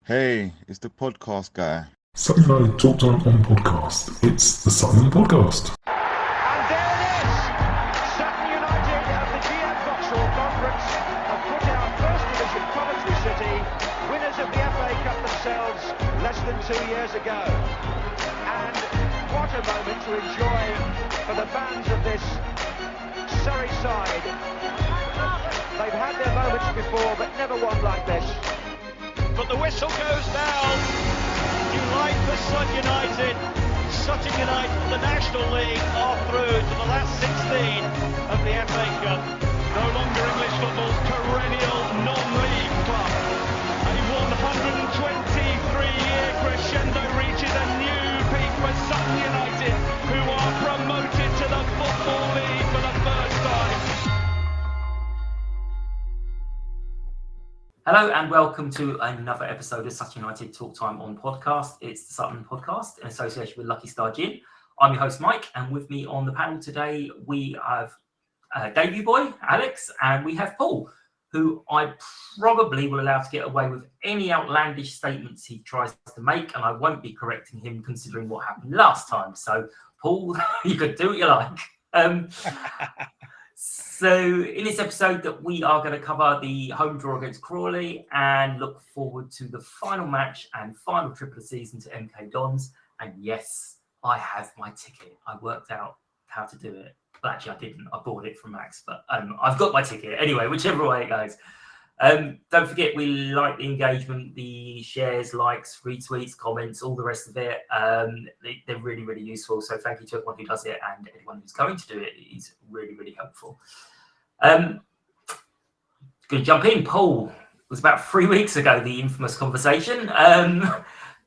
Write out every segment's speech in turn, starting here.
Hey, it's the podcast guy. Sutton United Talk Time on podcast. It's the Sutton Podcast. And there it is! Sutton United at the GM Vauxhall Conference have put out First Division Coventry City, winners of the FA Cup themselves less than 2 years ago. And what a moment to enjoy for the fans of this Surrey side. They've had their moments before, but never one like this. But the whistle goes down. Delight for Sutton United. Sutton United from the National League are through to the last 16 of the FA Cup. No longer English football's perennial non-league club. A 123-year crescendo reaches a new peak for Sutton United, who are promoted to the Football League for the first time. Hello and welcome to another episode of Sutton United Talk Time on podcast. It's the Sutton Podcast in association with Lucky Star Gin. I'm your host Mike, and with me on the panel today we have debut boy Alex, and we have Paul, who I probably will allow to get away with any outlandish statements he tries to make, and I won't be correcting him considering what happened last time. So Paul, you could do what you like. So in this episode that we are going to cover the home draw against Crawley and look forward to the final match and final trip of the season to MK Dons. And yes, I have my ticket. I worked out how to do it. Well, actually, I didn't. I bought it from Max, but I've got my ticket. Anyway, whichever way it goes. Don't forget, we like the engagement, the shares, likes, retweets, comments, all the rest of it. They're really, really useful. So thank you to everyone who does it, and anyone who's going to do it is really, really helpful. Going to jump in. Paul, it was about 3 weeks ago, the infamous conversation,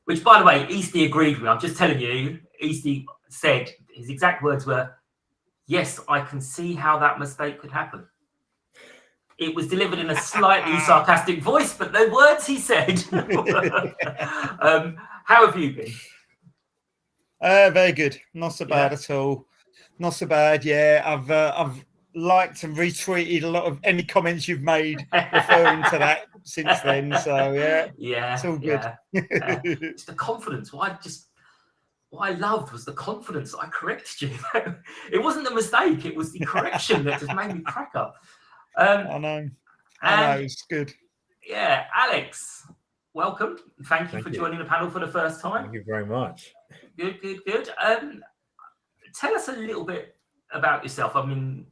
which, by the way, Easty agreed with me. I'm just telling you, Easty said, his exact words were, "Yes, I can see how that mistake could happen." It was delivered in a slightly sarcastic voice, but the words he said. How have you been? Very good. Not so bad at all. Not so bad. Yeah, I've liked and retweeted a lot of any comments you've made referring to that since then. So yeah, it's all good. It's the confidence. What I loved was the confidence I corrected you. It wasn't the mistake; it was the correction that just made me crack up. I know. It's good. Yeah, Alex, welcome. Thank you for joining the panel for the first time. Thank you very much. Good. Tell us a little bit about yourself. I mean,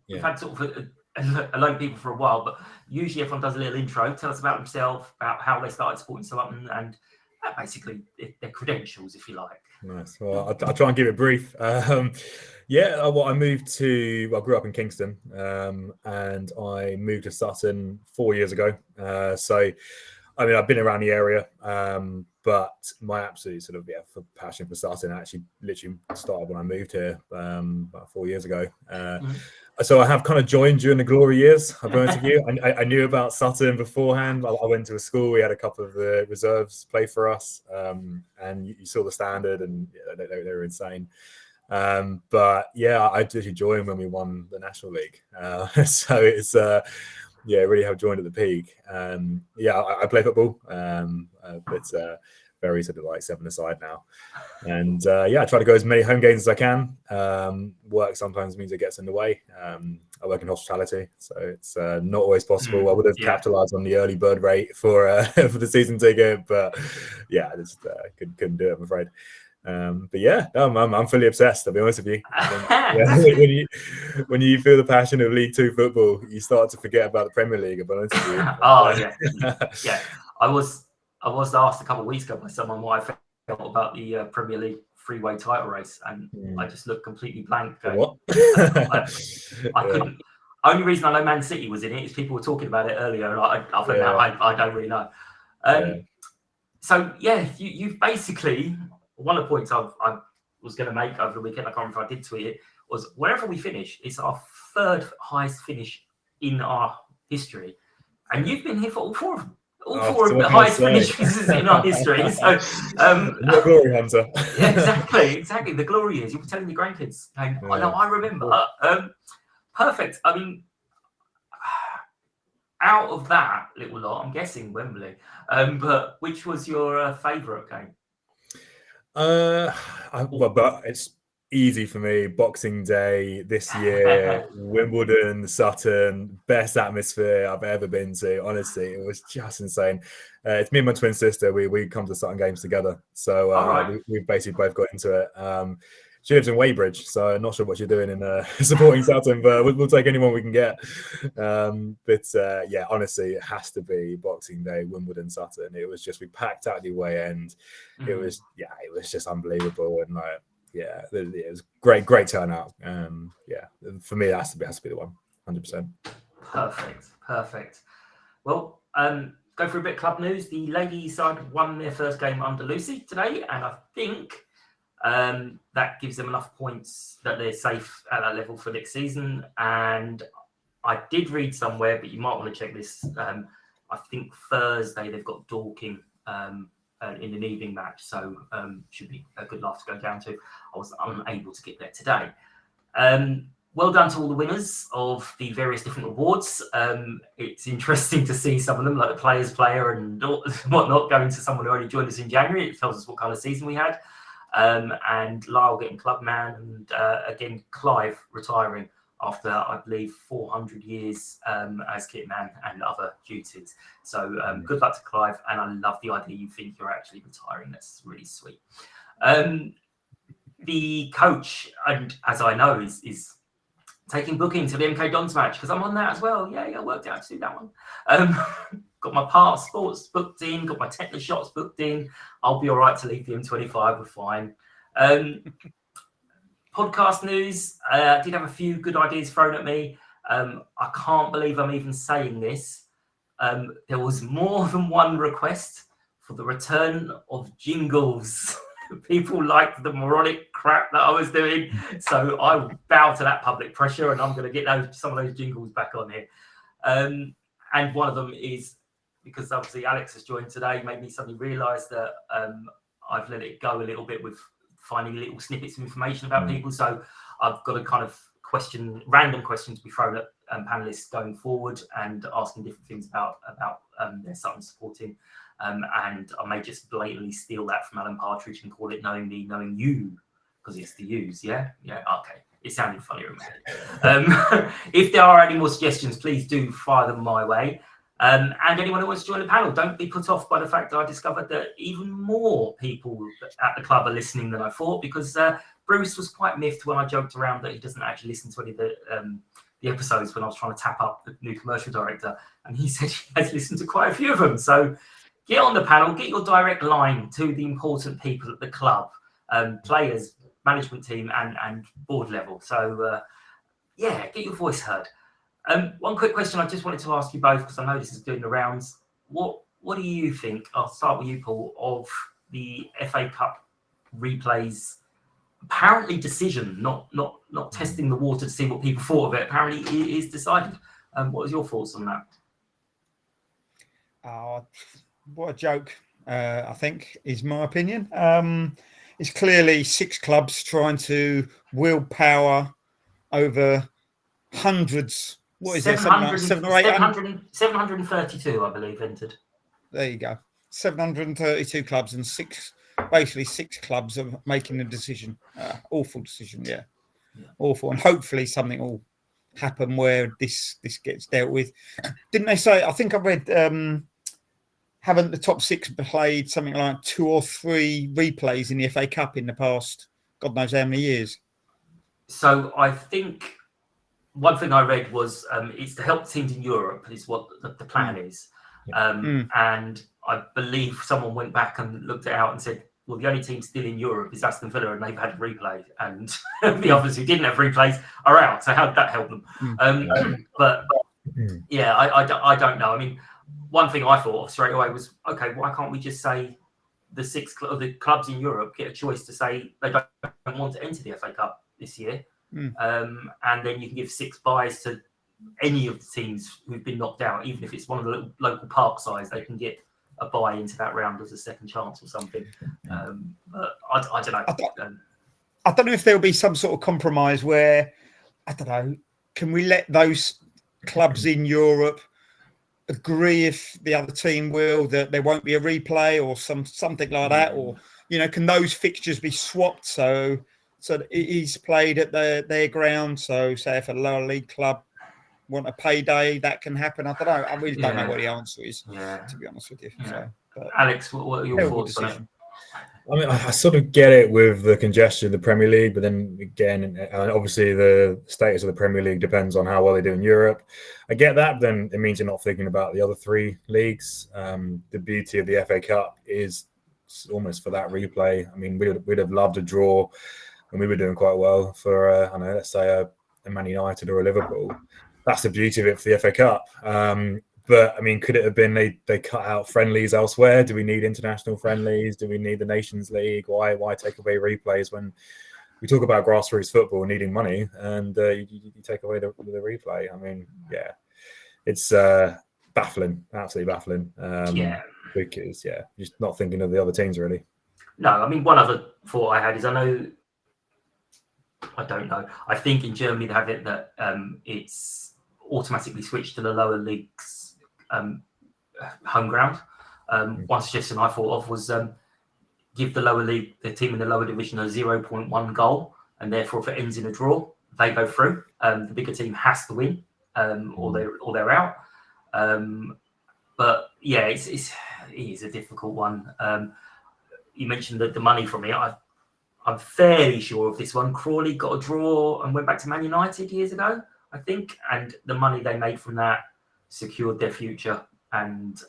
we've had sort of a load of people for a while, but usually everyone does a little intro. Tell us about themselves, about how they started supporting Sutton, and basically their credentials, if you like. Nice. Well, I'll try and give it brief. I grew up in Kingston, and I moved to Sutton 4 years ago. So, I mean, I've been around the area, but my absolute passion for Sutton actually literally started when I moved here about 4 years ago. So I have kind of joined during the glory years, I'll be honest with you. I knew about Sutton beforehand. I went to a school, we had a couple of the reserves play for us, and you saw the standard, and they were insane. But yeah, I did join when we won the National League. So it's really have joined at the peak. I play football, but very sort of like 7-a-side now. And I try to go as many home games as I can. Work sometimes means it gets in the way. I work in hospitality, so it's not always possible. I would have capitalized on the early bird rate for for the season ticket, but I just couldn't do it, I'm afraid. I'm fully obsessed, I'll be honest with you. When you feel the passion of League Two football, you start to forget about the Premier League, I'll be honest with you. I was asked a couple of weeks ago by someone what I felt about the Premier League three-way title race, and I just looked completely blank. What? I couldn't. Only reason I know Man City was in it is people were talking about it earlier. Other than that, I don't really know. So you've basically, one of the points I was going to make over the weekend, I can't remember if I did tweet it, was wherever we finish, it's our third highest finish in our history, and you've been here for all four of them. All four of the highest finishes in our history. So, the glory hunter. Exactly. The glory is. You'll be telling your grandkids. I remember. Perfect. I mean, out of that little lot, I'm guessing Wembley. But which was your favourite game? But it's easy for me. Boxing Day this year, Wimbledon, Sutton, best atmosphere I've ever been to. Honestly, it was just insane. It's me and my twin sister. We come to Sutton games together, so we've basically both got into it. She lives in Weybridge, so I'm not sure what you're doing in supporting Sutton, but we'll take anyone we can get. Yeah, honestly, it has to be Boxing Day, Wimbledon, Sutton. It was just, we packed out the away end. It was just unbelievable, and it was great turnout. For me, that has to be the one, 100%. Perfect. Well, go for a bit of club news. The ladies side won their first game under Lucy today, and I think that gives them enough points that they're safe at that level for next season. And I did read somewhere, but you might want to check this. I think Thursday they've got Dorking in an evening match, so should be a good laugh to go down to. I was unable to get there today. Well done to all the winners of the various different awards. It's interesting to see some of them, like the Players Player and whatnot, going to someone who only joined us in January. It tells us what kind of season we had. And Lyle getting club man, and again Clive retiring after, I believe, 400 years as kit man and other duties. So good luck to Clive, and I love the idea you think you're actually retiring. That's really sweet. The coach, and as I know, is taking booking to the MK Dons match, because I'm on that as well. Yeah, I worked out to do that one. Got my passports booked in, got my tetanus shots booked in. I'll be all right to leave the M25. We're fine. Podcast news. I did have a few good ideas thrown at me. I can't believe I'm even saying this. There was more than one request for the return of jingles. People liked the moronic crap that I was doing, so I will bow to that public pressure, and I'm going to get some of those jingles back on here. And one of them is, because obviously Alex has joined today, made me suddenly realise that I've let it go a little bit with finding little snippets of information about people. So I've got to kind of random questions to be thrown at panelists going forward, and asking different things about their Sutton supporting. And I may just blatantly steal that from Alan Partridge and call it Knowing Me, Knowing You, because it's the yous, yeah? Yeah, okay. It sounded funnier in my head. If there are any more suggestions, please do fire them my way. And anyone who wants to join the panel, don't be put off by the fact that I discovered that even more people at the club are listening than I thought, because Bruce was quite miffed when I joked around that he doesn't actually listen to any of the episodes when I was trying to tap up the new commercial director. And he said he has listened to quite a few of them. So get on the panel, get your direct line to the important people at the club, players, management team, and board level. So, get your voice heard. One quick question I just wanted to ask you both, because I know this is doing the rounds. What do you think? I'll start with you, Paul, of the FA Cup replays. Apparently, decision, not testing the water to see what people thought of it. Apparently, it is decided. What are your thoughts on that? What a joke! I think is my opinion. It's clearly 6 clubs trying to wield power over hundreds. What is it? 700 or 800? 732, I believe, entered. There you go. 732 clubs, and 6 clubs are making a decision. Awful decision, yeah. Awful. And hopefully something will happen where this gets dealt with. Didn't they say? I think I read. Haven't the top 6 played something like 2 or 3 replays in the FA Cup in the past, God knows how many years? So I think one thing I read was it's to help teams in Europe is what the plan is. And I believe someone went back and looked it out and said, well, the only team still in Europe is Aston Villa, and they've had a replay. And the others who didn't have replays are out. So how did that help them? I don't know. I mean, one thing I thought of straight away was, okay, why can't we just say the clubs in Europe get a choice to say they don't want to enter the FA Cup this year, and then you can give 6 buys to any of the teams who've been knocked out, even if it's one of the local park size, they can get a buy into that round as a second chance or something. But I don't know. I don't know if there'll be some sort of compromise where, I don't know, can we let those clubs in Europe agree if the other team will, that there won't be a replay or something like that, or can those fixtures be swapped so that it is played at their ground? So say if a lower league club want a payday, that can happen. I don't know. I really don't know what the answer is, to be honest with you. So, but Alex, what are your thoughts on it? I mean, I sort of get it with the congestion of the Premier League, but then again, obviously the status of the Premier League depends on how well they do in Europe. I get that, but then it means you're not thinking about the other three leagues. The beauty of the FA Cup is almost for that replay. I mean, we'd have loved a draw, and we were doing quite well for, I don't know, let's say a Man United or a Liverpool. That's the beauty of it for the FA Cup. But I mean, could it have been they cut out friendlies elsewhere? Do we need international friendlies? Do we need the Nations League? Why take away replays when we talk about grassroots football needing money and you take away the replay? I mean, yeah, it's baffling, absolutely baffling. Because just not thinking of the other teams really. No, I mean, one other thought I had is I don't know. I think in Germany they have it that it's automatically switched to the lower leagues. Home ground. One suggestion I thought of was give the team in the lower division a 0.1 goal, and therefore if it ends in a draw, they go through. The bigger team has to win, or they're out. But yeah, it is a difficult one. You mentioned the money from it. I'm fairly sure of this one. Crawley got a draw and went back to Man United years ago, I think, and the money they made from that secured their future and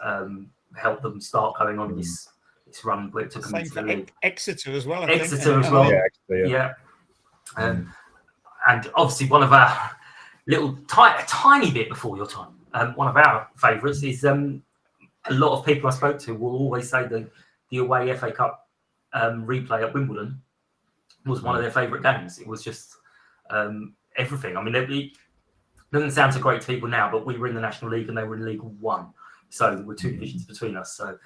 helped them start going on this run where it took them into the league. Exeter as well. Exeter as well. Yeah. And obviously one of our a tiny bit before your time, one of our favourites is a lot of people I spoke to will always say that the away FA Cup replay at Wimbledon was one of their favourite games. It was just everything. I mean, it doesn't sound so great to people now, but we were in the National League and they were in League One. So there were two divisions between us. So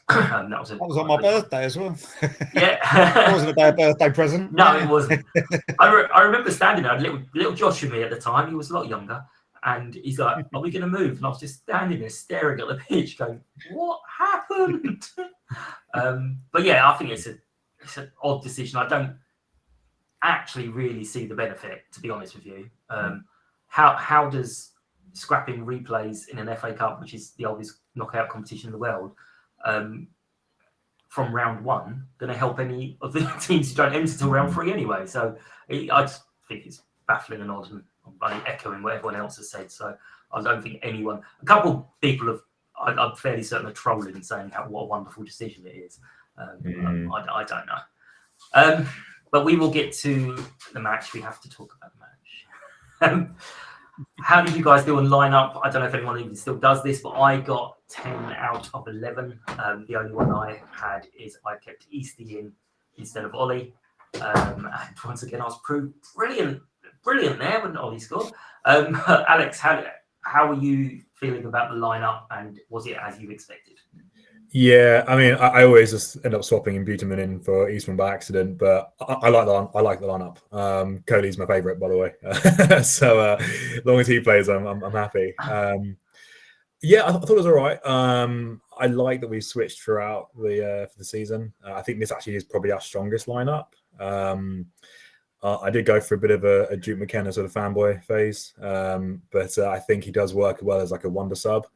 that was on my birthday as well. Yeah. It wasn't a bad birthday present. No, it wasn't. I remember standing there, little Josh with me at the time. He was a lot younger. And he's like, are we going to move? And I was just standing there staring at the pitch going, what happened? But yeah, I think it's an odd decision. I don't actually really see the benefit, to be honest with you. How does scrapping replays in an FA Cup, which is the oldest knockout competition in the world, from round one, going to help any of the teams who don't enter till round three anyway? So I just think it's baffling and odd, and I'm echoing what everyone else has said. So I don't think anyone, a couple of people I'm fairly certain are trolling and saying what a wonderful decision it is. I don't know. But we will get to the match. We have to talk about the match. How did you guys do on lineup? I don't know if anyone even still does this, but I got 10 out of 11. The only one I had is I kept Eastie in instead of Ollie. And once again, I was proved brilliant there when Ollie scored. Alex, how were you feeling about the lineup, and was it as you expected? Yeah, I mean, I always just end up swapping Buteman in for Eastman by accident, but I like the lineup. Coley's my favourite, by the way. So as long as he plays, I'm happy. Yeah, I thought it was all right. I like that we switched throughout for the season. I think this actually is probably our strongest lineup. I did go for a bit of a Duke McKenna sort of fanboy phase, but I think he does work well as like a wonder sub.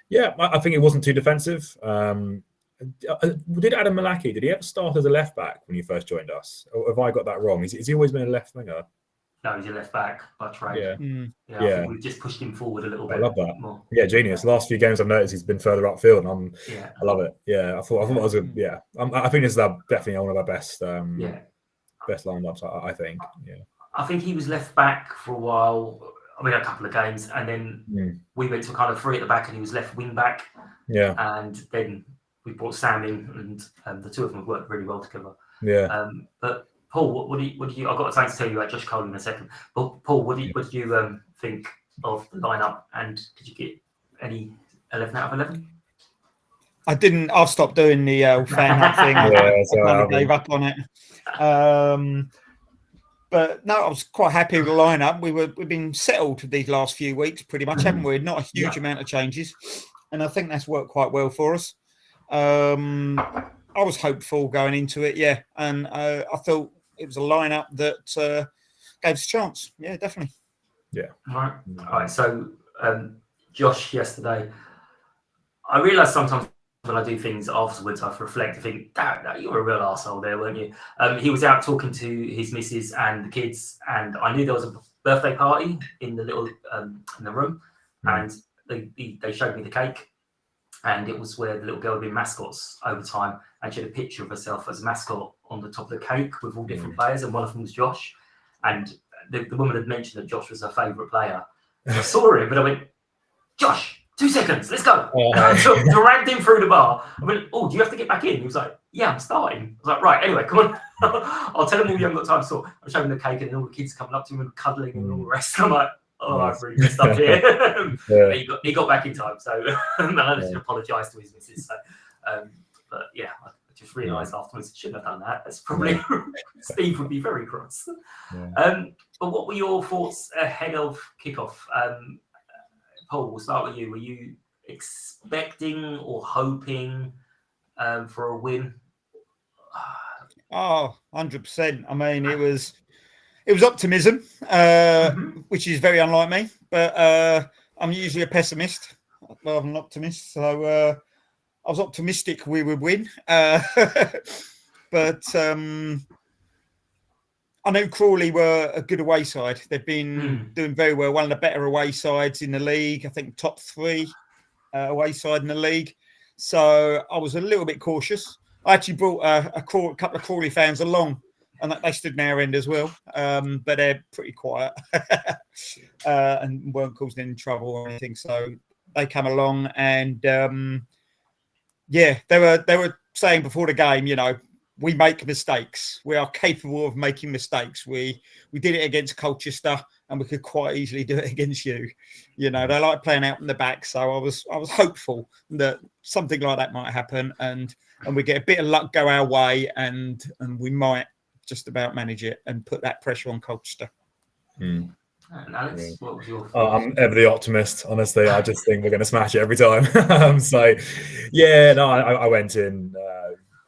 Yeah, I think it wasn't too defensive. Did Adam Malaki, did he ever start as a left back when he first joined us? Or have I got that wrong? Has he always been a left winger? No, he's a left back by trade. Yeah. I think we've just pushed him forward a little bit. I love that. More. Yeah, genius. The last few games I've noticed he's been further upfield, and I love it. Yeah, I thought it was I think this is definitely one of our best best lineups. I think. Yeah. I think he was left back for a while. I mean, a couple of games, and then we went to kind of three at the back, and he was left wing back. Yeah. And then we brought Sam in, and the two of them have worked really well together. Yeah. But Paul, what did you? I've got something to tell you about Josh Cole in a second. But Paul, what did you think of the lineup, and did you get any 11 out of 11? I didn't. I've stopped doing the fan hat thing. I kind of gave up on it. But no, I was quite happy with the lineup. We've been settled these last few weeks, pretty much, haven't we? Not a huge amount of changes, and I think that's worked quite well for us. I was hopeful going into it, yeah, and I thought it was a lineup that gave us a chance. Yeah, definitely. Yeah. All right. So, Josh, yesterday, I realised sometimes when I do things afterwards, I reflect and think, "Damn, you were a real arsehole there, weren't you?" He was out talking to his missus and the kids, and I knew there was a birthday party in the little in the room, and they showed me the cake. And it was where the little girl had been mascots over time, and she had a picture of herself as a mascot on the top of the cake with all different players, and one of them was Josh. And the woman had mentioned that Josh was her favourite player. I saw him, but I went, "Josh, 2 seconds, let's go." And I dragged him through the bar. I went, "Oh, do you have to get back in?" He was like, "Yeah, I'm starting." I was like, "Right, anyway, come on." I'll tell him all you haven't got time to sort. I'm showing the cake, and then all the kids coming up to him and cuddling and all the rest. I'm like, "Oh, I've really messed up here." But he got back in time, so I just apologised to his missus. So, but yeah, I just realised afterwards I shouldn't have done that. That's probably Steve would be very cross. But what were your thoughts ahead of kickoff? Paul, we'll start with you. Were you expecting or hoping for a win? Oh, 100%. I mean, it was optimism, which is very unlike me. But I'm usually a pessimist rather than an optimist. So I was optimistic we would win. But I know Crawley were a good away side. They've been doing very well. One of the better away sides in the league. I think top 3 away side in the league. So I was a little bit cautious. I actually brought a couple of Crawley fans along, and they stood in our end as well. But they're pretty quiet and weren't causing any trouble or anything. So they come along, and they were saying before the game, we make mistakes. We are capable of making mistakes. We did it against Colchester, and we could quite easily do it against you. They like playing out in the back. So I was hopeful that something like that might happen, and we get a bit of luck go our way, and we might just about manage it and put that pressure on Colchester. And Alex, what was your I'm ever the optimist, honestly. I just think we're going to smash it every time. I went in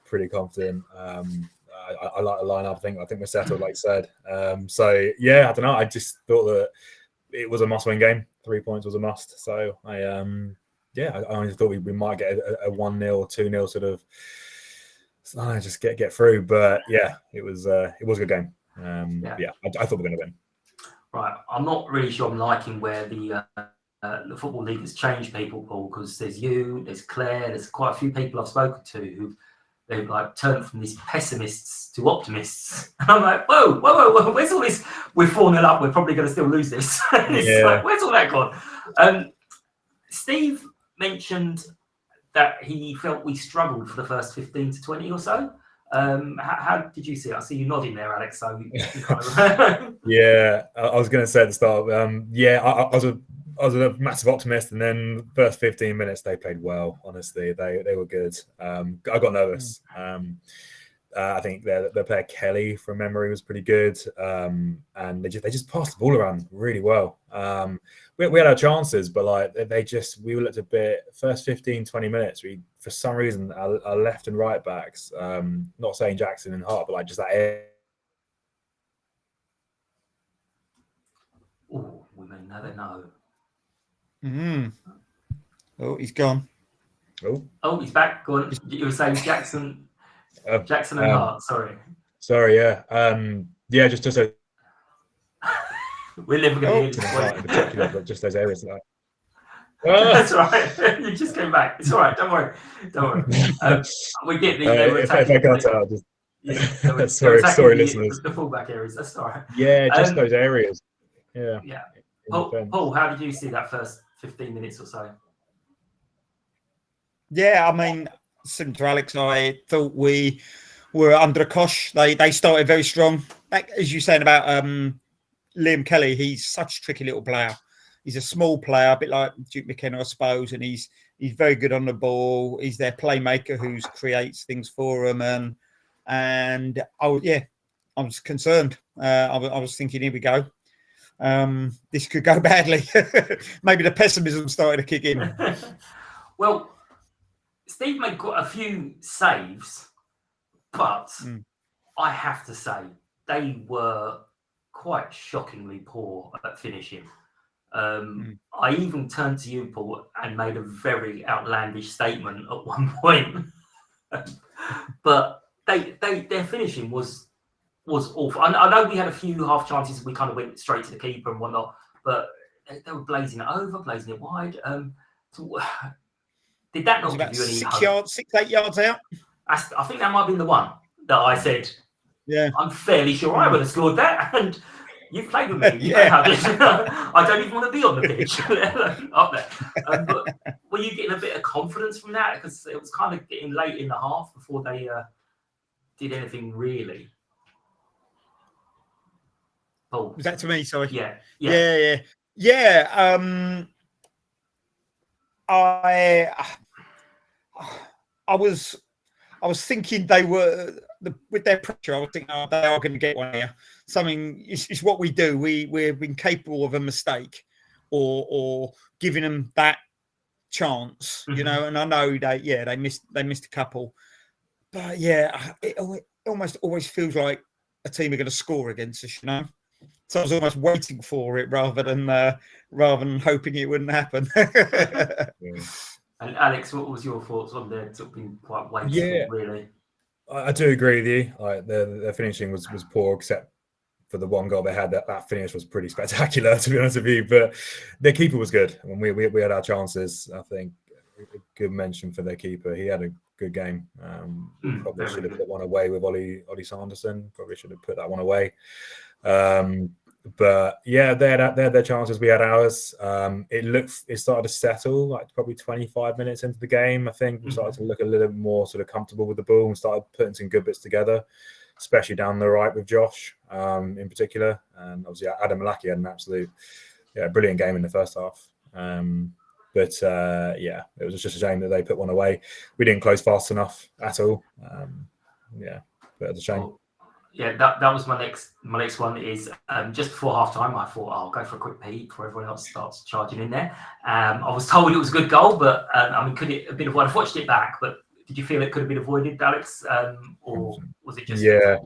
pretty confident. I like the lineup. I think we're settled, like you said. I don't know. I just thought that it was a must-win game. 3 points was a must. So I honestly thought we might get a 1-0, 2-0 sort of. Just get through. But yeah, it was a good game. I thought we were going to win. Right, I'm not really sure I'm liking where the Football League has changed people, Paul, because there's you, there's Claire, there's quite a few people I've spoken to who they've turned from these pessimists to optimists. And I'm like, whoa, where's all this? We're 4-0 up, we're probably going to still lose this. Where's all that gone? Steve mentioned that he felt we struggled for the first 15 to 20 or so. How did you see it? I see you nodding there, Alex. So yeah, I was going to say at the start. I was a massive optimist, and then first 15 minutes they played well. Honestly, they were good. I got nervous. I think their player Kelly, from memory, was pretty good, and they just passed the ball around really well. We had our chances, but we looked a bit. First 15-20 minutes, we for some reason our left and right backs. Not saying Jackson and Hart, but just that air. Oh, we may never know. Oh, he's gone. Oh, he's back. Go on. You were saying Jackson and Hart. Sorry. Yeah. Just a. We're never going to hear this. But just those areas like. That's all right. You just came back. It's all right. Don't worry. We get the. If I can't tell, just. Sorry, listeners. The fullback areas. That's all right. Yeah, just those areas. Yeah. Yeah. Paul, how did you see that first 15 minutes or so? Yeah, I mean, similar to Alex, I thought we were under the cosh. They started very strong. Like, as you saying about Liam Kelly, he's such a tricky little player. He's a small player, a bit like Duke McKenna, I suppose, and he's very good on the ball. He's their playmaker who creates things for them. was concerned. I was thinking, here we go. This could go badly. Maybe the pessimism started to kick in. Well, Steve made quite a few saves, but I have to say they were quite shockingly poor at finishing. I even turned to you, Paul, and made a very outlandish statement at one point. But their finishing was awful. I know we had a few half chances. We kind of went straight to the keeper and whatnot, but they were blazing it over, blazing it wide. Did that not give about you any 6 hope? yards, 8 yards out? I think that might have been the one that I said. Yeah, I'm fairly sure I would have scored that. And you've played with me. You Yeah. know how this. I don't even want to be on the pitch up there. But were you getting a bit of confidence from that? Because it was kind of getting late in the half before they did anything really. Paul. Was that to me? Sorry. Yeah. I was thinking they were with their pressure. I was thinking, they are going to get one here. Something is what we do. We've been capable of a mistake, or giving them that chance, you know. And I know they missed a couple, but it almost always feels like a team are going to score against us, you know. So I was almost waiting for it rather than hoping it wouldn't happen. And Alex, what was your thoughts on their been quite wasteful, really? I do agree with you. Their finishing was poor, except for the one goal they had. That finish was pretty spectacular, to be honest with you. But their keeper was good. When we had our chances, I think a good mention for their keeper. He had a good game. Probably should have put one away with Ollie Sanderson. Probably should have put that one away. But yeah, they had their chances. We had ours. It started to settle like probably 25 minutes into the game. I think we started to look a little more sort of comfortable with the ball and started putting some good bits together, especially down the right with Josh in particular. And obviously Adam Malaki had an absolute brilliant game in the first half. But it was just a shame that they put one away. We didn't close fast enough at all. But it's a shame. Yeah, that was my next one. Is just before half time, I thought I'll go for a quick pee before everyone else starts charging in there. I was told it was a good goal, but could it have been avoided? I've watched it back, but did you feel it could have been avoided, Alex, or was it just? Yeah,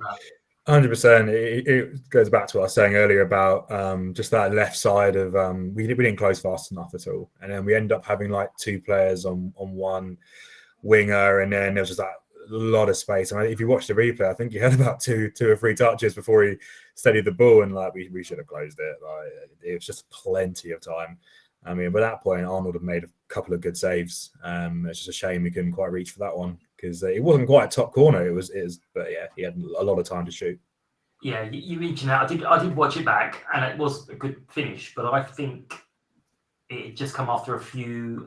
100%. It goes back to what I was saying earlier about just that left side of we didn't close fast enough at all, and then we end up having like two players on one winger, and then there was just that lot of space. And if you watch the replay, I think he had about two or three touches before he steadied the ball, and like we should have closed it. It was just plenty of time. I mean, by that point, Arnold had made a couple of good saves. It's just a shame he couldn't quite reach for that one because it wasn't quite a top corner. It was, but yeah, he had a lot of time to shoot. Yeah, you mentioned that. I did watch it back, and it was a good finish. But I think it just come after a few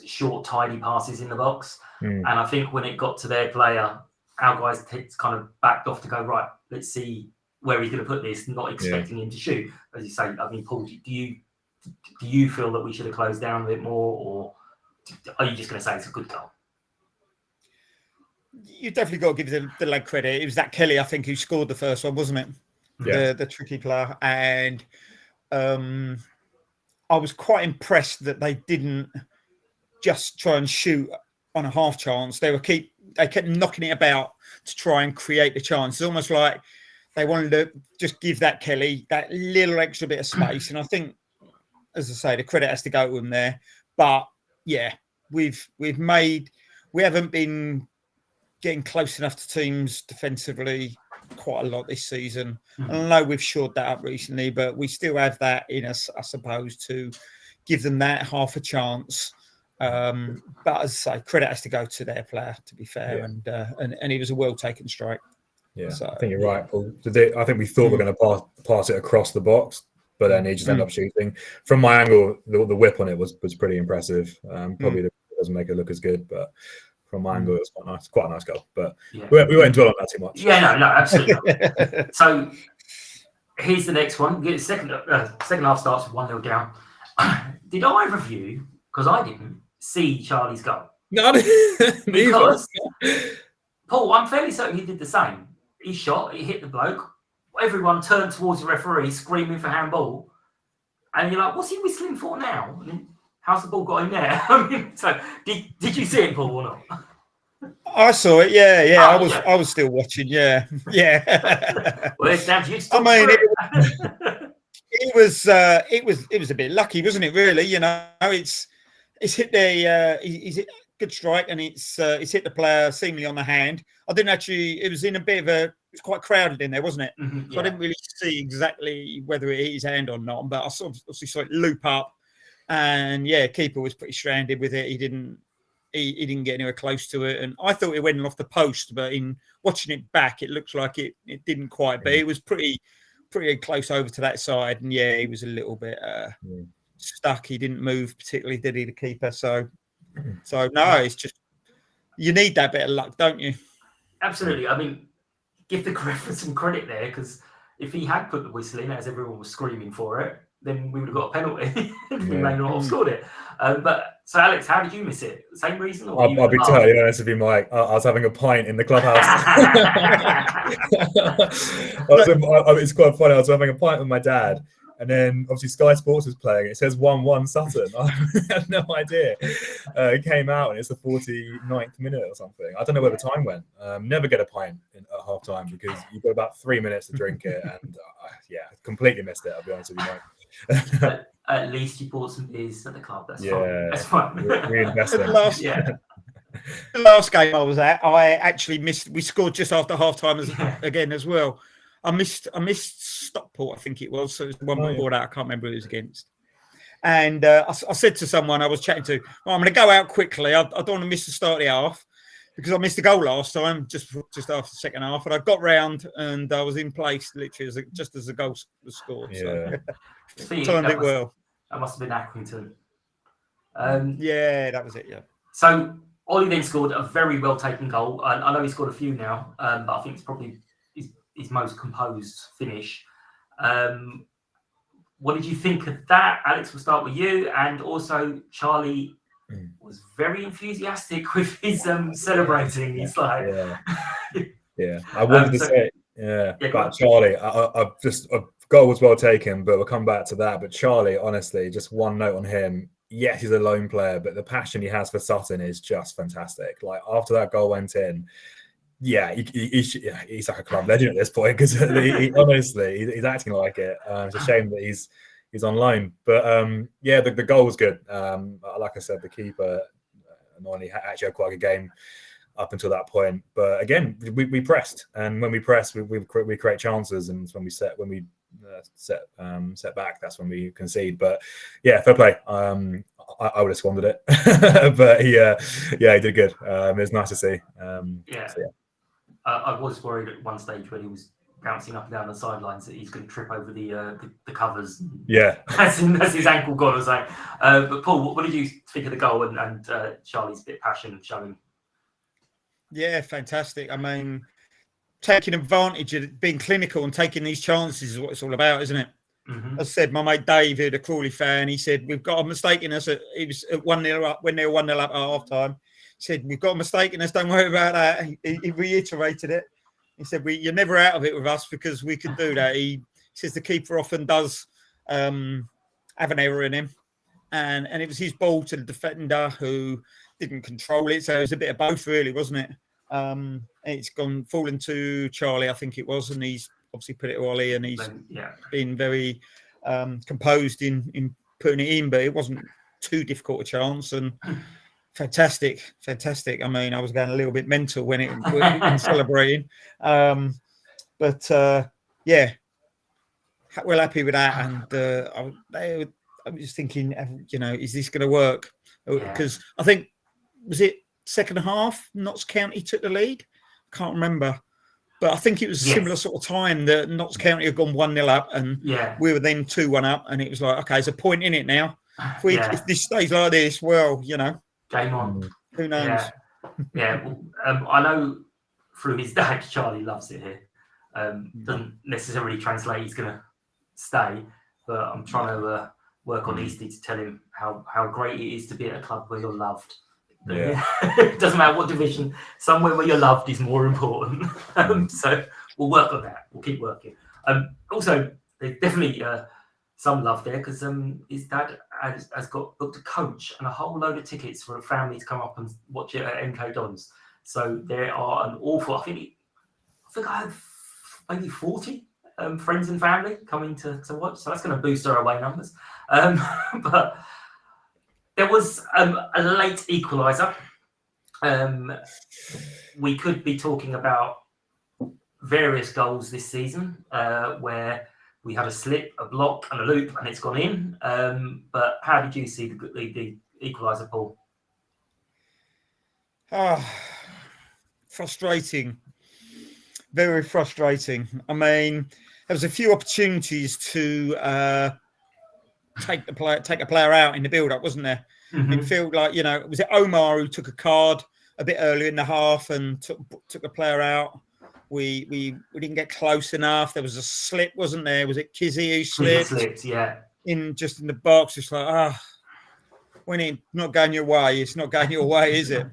short, tidy passes in the box. And I think when it got to their player, our guys kind of backed off to go, right, let's see where he's going to put this, not expecting him to shoot. As you say, I mean, Paul, do you feel that we should have closed down a bit more, or are you just going to say it's a good goal? You definitely got to give the lad credit. It was that Kelly, I think, who scored the first one, wasn't it? Yeah. The tricky player. And I was quite impressed that they didn't just try and shoot on a half chance. They kept knocking it about to try and create the chance. It's almost like they wanted to just give that Kelly that little extra bit of space. And I think, as I say, the credit has to go to him there. But yeah, we haven't been getting close enough to teams defensively quite a lot this season. And I know we've shored that up recently, but we still have that in us, I suppose, to give them that half a chance. But as I say, credit has to go to their player, to be fair, and he was a well taken strike. Yeah, so, I think you're right, Paul. I think we thought we were going to pass it across the box, but then he just ended up shooting. From my angle, the whip on it was pretty impressive. Probably doesn't make it look as good, but from my angle, it was quite nice. Quite a nice goal, but we won't dwell on that too much. Yeah, no, absolutely not. So here's the next one. Second half starts with 1-0 down. Did either of you, because I didn't, see Charlie's goal? No, because Paul, I'm fairly certain he did the same. he shot, he hit the bloke. Everyone turned towards the referee, screaming for handball. And you're like, what's he whistling for now? I mean, how's the ball got in there? I mean, so did you see it, Paul, or not? I saw it. Yeah. Oh, I was still watching. Yeah. Well, it's down to you. I mean, it was a bit lucky, wasn't it? Really, it's hit he's hit a good strike, and it's hit the player seemingly on the hand. I didn't actually. It was in a bit of a. It was quite crowded in there, wasn't it? Mm-hmm, so I didn't really see exactly whether it hit his hand or not. But I obviously saw it loop up, and keeper was pretty stranded with it. He didn't get anywhere close to it, and I thought it went off the post. But in watching it back, it looks like it didn't quite. But it was pretty close over to that side, and he was a little bit stuck. He didn't move particularly, did he, the keeper? So no, it's just you need that bit of luck, don't you? Absolutely. I mean, give the referee some credit there, because if he had put the whistle in as everyone was screaming for it, then we would have got a penalty. We may not have scored it. But so, Alex, how did you miss it? Same reason? Or I'll be totally honest with you, Mike. I was having a pint in the clubhouse. It's quite funny. I was having a pint with my dad, and then obviously Sky Sports was playing. It says 1-1 Sutton. I had no idea. It came out, and it's the 49th minute or something. I don't know where the time went. Never get a pint at half time, because you've got about 3 minutes to drink it, and completely missed it. I'll be honest with you, Mike. At least you bought some beers at the club. That's fine. That's fine. The last game I was at, I actually missed. We scored just after half time again as well. I missed Stockport, I think it was. So it was the one we brought out. I can't remember who it was against. And I said to someone I was chatting to, I'm going to go out quickly. I don't want to miss the start of the half, because I missed the goal last time, just after the second half. And I got round, and I was in place literally just as the goal was scored. So timed it well. That must have been Accrington. That was it, yeah. So Ollie then scored a very well-taken goal. I know he scored a few now, but I think it's probably his most composed finish. What did you think of that? Alex, we'll start with you. And also, Charlie was very enthusiastic with his celebrating. He's like... I wanted to say... about Charlie. Goal was well taken, but we'll come back to that. But Charlie, honestly, just one note on him. Yes, he's a lone player, but the passion he has for Sutton is just fantastic. Like, after that goal went in, he's like a club legend at this point, because he's acting like it. It's a shame that he's on loan, but the goal was good. Like I said, the keeper Normally actually had quite a good game up until that point. But again, we pressed, and when we press, we create chances, and when we set back, that's when we concede. But yeah, fair play. I would have squandered it, but he did good. It was nice to see. I was worried at one stage when he was bouncing up and down the sidelines that he's going to trip over the covers. Yeah, that's his ankle gone or something. But Paul, what did you think of the goal and Charlie's bit of passion showing? Yeah, fantastic. I mean, taking advantage of being clinical and taking these chances is what it's all about, isn't it? Mm-hmm. As I said, my mate David, a Crawley fan, he said, we've got a mistake in us. He was at 1-0 up when they were 1-0 up at half time. He said, we've got a mistake in us. Don't worry about that. He reiterated it. He said, you're never out of it with us because we can do that. He says the keeper often does have an error in him. And it was his ball to the defender who didn't control it. So it was a bit of both, really, wasn't it? It's fallen to Charlie, I think it was, and he's obviously put it to Ollie, and he's been very composed in putting it in, but it wasn't too difficult a chance, and fantastic. I mean, I was going a little bit mental when in celebrating, but we're happy with that, and I was just thinking, is this going to work? Because I think, was it second half, Notts County took the lead? I can't remember. But I think it was a similar sort of time that Notts County had gone 1-0 up, and we were then 2-1 up, and it was like, okay, there's a point in it now. If this stays like this, well, game on. Who knows? I know through his dad, Charlie loves it here. Doesn't necessarily translate he's going to stay, but I'm trying to work on Easty to tell him how great it is to be at a club where you're loved. It doesn't matter what division, somewhere where you're loved is more important. So we'll work on that. We'll keep working. Also, there's definitely some love there because his dad has got booked a coach and a whole load of tickets for a family to come up and watch it at MK Dons. So there are an awful. I think I had maybe 40 friends and family coming to watch. So that's going to boost our away numbers. But there was a late equaliser. We could be talking about various goals this season where we had a slip, a block, and a loop, and it's gone in. But how did you see the equaliser, Paul? Frustrating. Very frustrating. I mean, there was a few opportunities to take a player out in the build-up, wasn't there? Mm-hmm. It felt like, was it Omar who took a card a bit earlier in the half and took a player out? We didn't get close enough. There was a slip, wasn't there? Was it Kizzy who slipped? Yeah. In the box. It's like, when it's not going your way, it's not going your way, is it?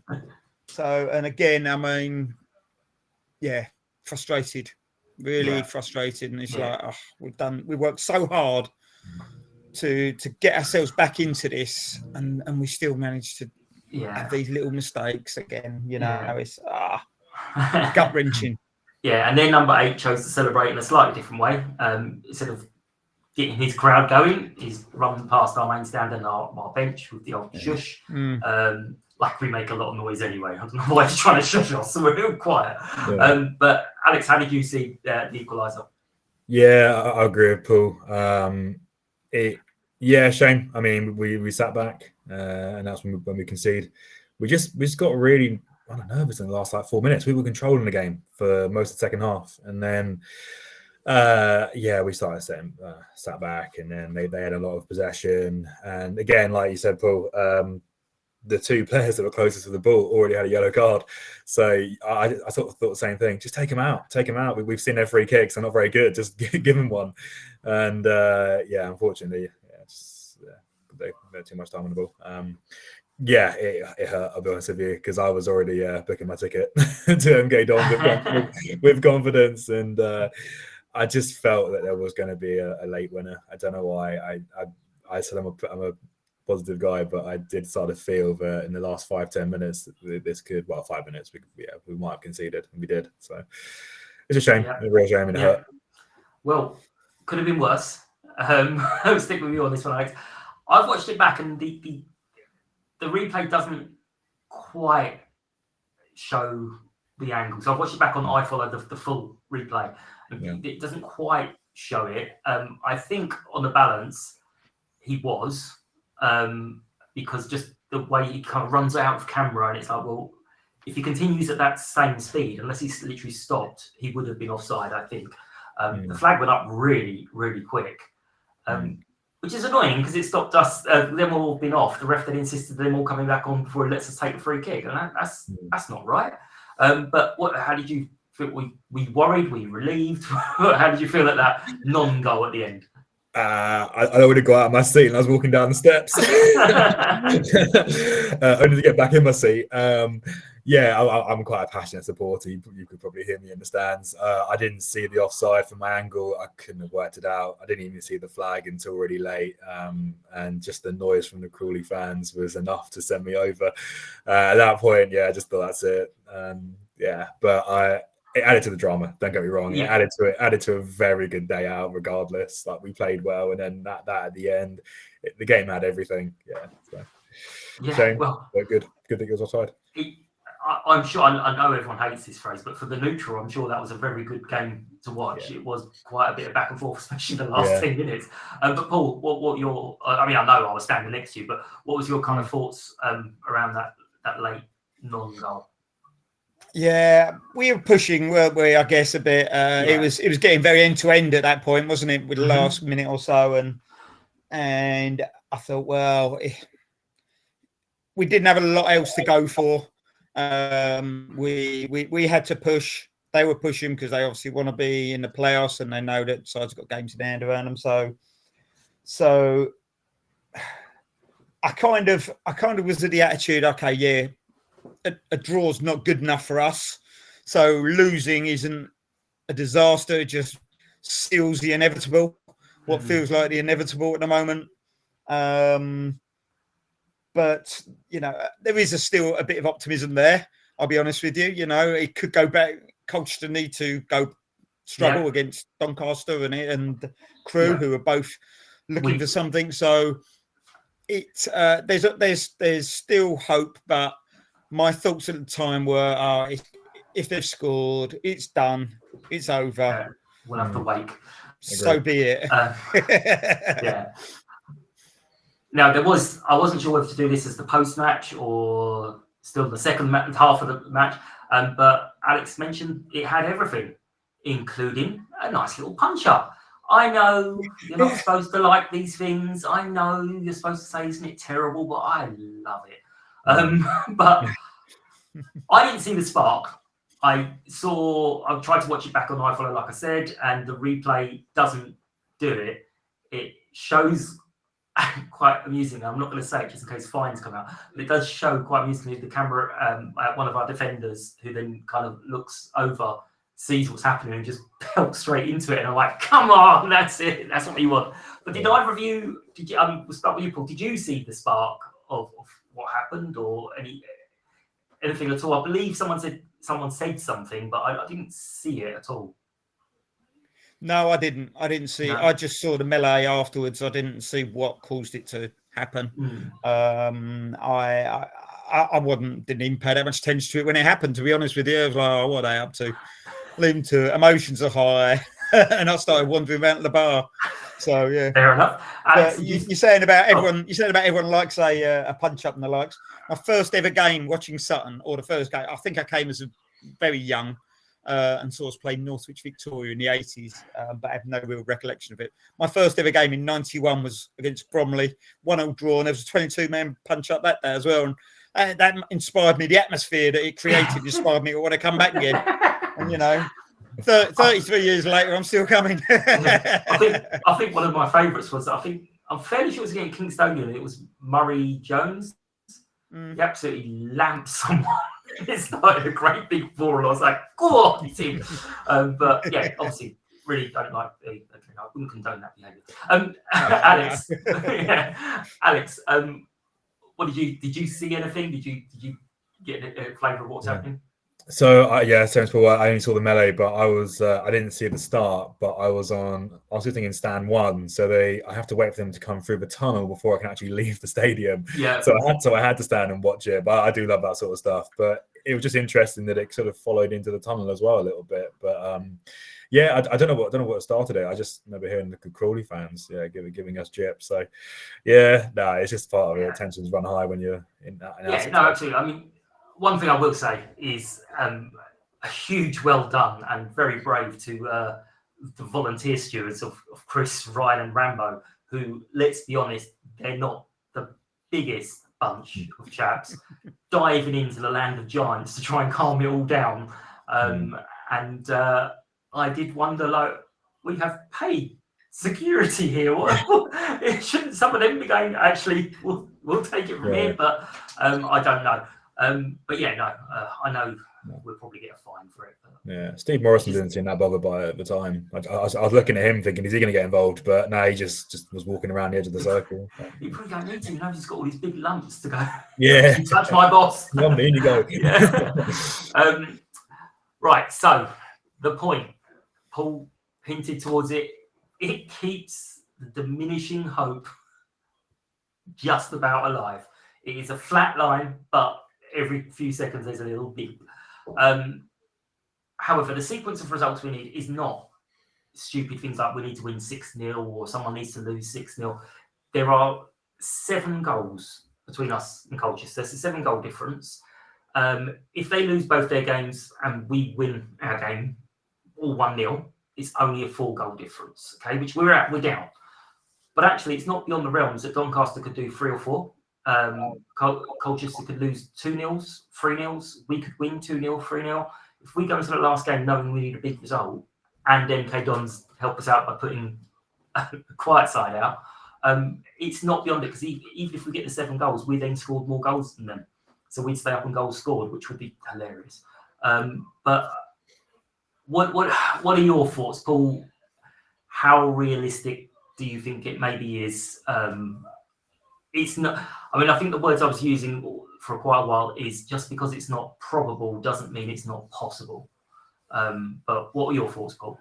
So, and again, I mean, yeah, frustrated, really frustrated. And it's like, we worked so hard to get ourselves back into this, and we still managed to have these little mistakes again. It's gut wrenching. Yeah, and then number 8 chose to celebrate in a slightly different way. Instead of getting his crowd going, he's run past our main stand and our bench with the old shush. Like we make a lot of noise anyway. I don't know why he's trying to shush us, so we're real quiet. Yeah. But Alex, how did you see the equaliser? Yeah, I agree with Paul. Shame. I mean, we sat back, and that's when we conceded. We just got really nervous in the last 4 minutes. We were controlling the game for most of the second half, and then we started sat back, and then they had a lot of possession. And again, like you said, Paul, the two players that were closest to the ball already had a yellow card. So I sort of thought the same thing. Just take them out. We've seen their free kicks. They're not very good. Just give them one. And unfortunately, they're too much time on the ball. It hurt, I'll be honest with you, because I was already booking my ticket to MK Dons with confidence, and I just felt that there was going to be a late winner. I don't know why. I said I'm a positive guy, but I did start to feel that in the last 5-10 minutes this could 5 minutes we might have conceded, and we did. So it's a shame, a real shame, and it hurt. Well, could have been worse. I'll stick with you on this one, Alex. I've watched it back, and the replay doesn't quite show the angle. So I've watched it back on iFollow, the full replay. It doesn't quite show it. I think on the balance, he was, because just the way he kind of runs out of camera, and it's like, well, if he continues at that same speed, unless he's literally stopped, he would have been offside, I think. The flag went up really, really quick. Which is annoying because it stopped us. Them all been off. The ref then insisted them all coming back on before he lets us take the free kick, and that's not right. But how did you feel? We worried? Were you relieved? How did you feel at that non-goal at the end? I would have got out of my seat and I was walking down the steps, only to get back in my seat. I'm quite a passionate supporter. You could probably hear me in the stands. I didn't see the offside from my angle. I couldn't have worked it out. I didn't even see the flag until really late. And just the noise from the Crawley fans was enough to send me over. At that point, I just thought that's it. But it added to the drama. Don't get me wrong. Yeah. It added to a very good day out. Regardless, we played well, and then that at the end, the game had everything. Shame, well, but good that it was offside. I'm sure. I know everyone hates this phrase, but for the neutral, I'm sure that was a very good game to watch. It was quite a bit of back and forth, especially the last 10 minutes. But Paul, what your? I mean, I know I was standing next to you, but what was your kind of thoughts around that late non-goal? Yeah, we were pushing, weren't we? I guess a bit. It was getting very end to end at that point, wasn't it? With the last minute or so, and I thought, well, we didn't have a lot else to go for. We had to push. They were pushing because they obviously want to be in the playoffs, and they know that sides got games in hand around them. So I kind of was of the attitude, okay, a draw's not good enough for us, so losing isn't a disaster just seals the inevitable, what feels like the inevitable at the moment. But, you know, there is still a bit of optimism there. I'll be honest with you. You know, it could go back. Colchester need to go struggle against Doncaster and Crew, who are both looking for something. So there's still hope. But my thoughts at the time were, if they've scored, it's done. It's over. We'll have to wait. So be it. Yeah. Now, I wasn't sure whether to do this as the post-match or still the second half of the match, but Alex mentioned it had everything, including a nice little punch-up. I know you're not supposed to like these things. I know you're supposed to say, isn't it terrible? But I love it. But I didn't see the spark. I tried to watch it back on iFollow, like I said, and the replay doesn't do it. It shows quite amusing. I'm not going to say it just in case fines come out, but it does show quite amusingly the camera at one of our defenders, who then kind of looks over, sees what's happening, and just pelts straight into it. And I'm like, come on, that's it. That's what you want. But did either of you? We'll start with you, Paul. Did you see the spark of what happened, or anything at all? I believe someone said something, but I didn't see it at all. No, I didn't see it. I just saw the melee afterwards. I didn't see what caused it to happen. I didn't even pay that much attention to it when it happened, to be honest with you. I was like, oh, what are they up to? Leave them to it. Emotions are high. And I started wandering around the bar. So, yeah. Fair enough. You're saying about everyone. You said about everyone likes a punch up and the likes. My first ever game watching Sutton, or the first game, I think I came as a very young. And saw us play Northwich Victoria in the 80s, but I have no real recollection of it. My first ever game in 91 was against Bromley, 1-0 draw, and there was a 22-man punch-up that day as well. And that inspired me. The atmosphere that it created inspired me to want to come back again. And, you know, 33 years later, I'm still coming. I think one of my favourites was, I'm fairly sure it was against Kingstonian, and it was Murray Jones. He absolutely lamped someone. It started a great big brawl, and I was like, go on, team. But yeah, obviously, really don't like I wouldn't condone that behaviour. Alex, what did you see anything? Did you get a flavour of what's happening? So same as Paul. I only saw the melee, but I didn't see the start. But I was sitting in stand 1, so I have to wait for them to come through the tunnel before I can actually leave the stadium. Yeah. So I had to stand and watch it. But I do love that sort of stuff. But it was just interesting that it sort of followed into the tunnel as well a little bit. But I don't know what started it. I just remember hearing the Crawley fans, giving us gyps. So it's just part of it. Tensions run high when you're in that. Absolutely. I mean, one thing I will say is a huge well done and very brave to the volunteer stewards of Chris, Ryan and Rambo, who, let's be honest, they're not the biggest bunch of chaps, diving into the land of giants to try and calm it all down. And I did wonder, like, we have paid security here. Shouldn't some of them be going, actually, we'll take it from here? But I don't know. I know we'll probably get a fine for it. But Steve Morrison didn't seem that bothered by it at the time. I was looking at him thinking, is he going to get involved? But no, he just was walking around the edge of the circle. You probably don't need to. You know, he's got all these big lumps to go. Yeah. You touch my boss. Come on, in you go. Right, so the point, Paul hinted towards it. It keeps the diminishing hope just about alive. It is a flat line, but every few seconds there's a little beep. However, the sequence of results we need is not stupid things like we need to win 6-0 or someone needs to lose 6-0. There are 7 goals between us and Colchester. There's a 7-goal difference. If they lose both their games and we win our game, all 1-0, it's only a 4-goal difference, okay, which we're down. But actually, it's not beyond the realms that Doncaster could do 3 or 4. Colchester could lose 2-0, 3-0. We could win 2-0, 3-0. If we go into the last game knowing we need a big result, and MK Dons help us out by putting a quiet side out, it's not beyond it, because even if we get the 7 goals, we then scored more goals than them. So we'd stay up on goals scored, which would be hilarious. But What are your thoughts, Paul? How realistic do you think it maybe is? It's not. I mean, I think the words I was using for quite a while is just because it's not probable doesn't mean it's not possible. But what are your thoughts, Paul?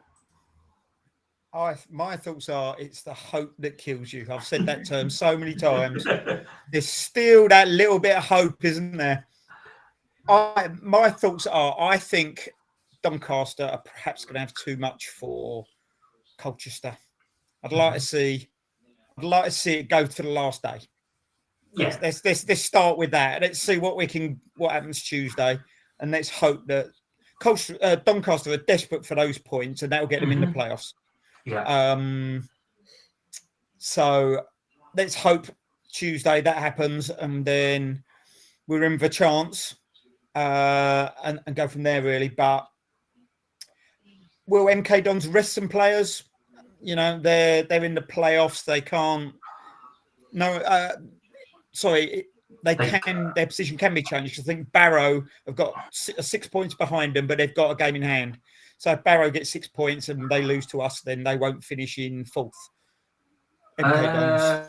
My thoughts are it's the hope that kills you. I've said that term so many times. There's still that little bit of hope, isn't there? My thoughts are I think Doncaster are perhaps going to have too much for Colchester. I'd like to see it go to the last day. Yeah. Let's start with that. Let's see what happens Tuesday, and let's hope that Doncaster are desperate for those points, and that will get them in the playoffs. Yeah. So let's hope Tuesday that happens, and then we're in for a chance, and go from there really. But will MK Dons rest some players? You know, they're in the playoffs. They can't. No, sorry. Their position can be changed. I think Barrow have got 6 points behind them, but they've got a game in hand. So if Barrow gets 6 points and they lose to us, then they won't finish in fourth. No,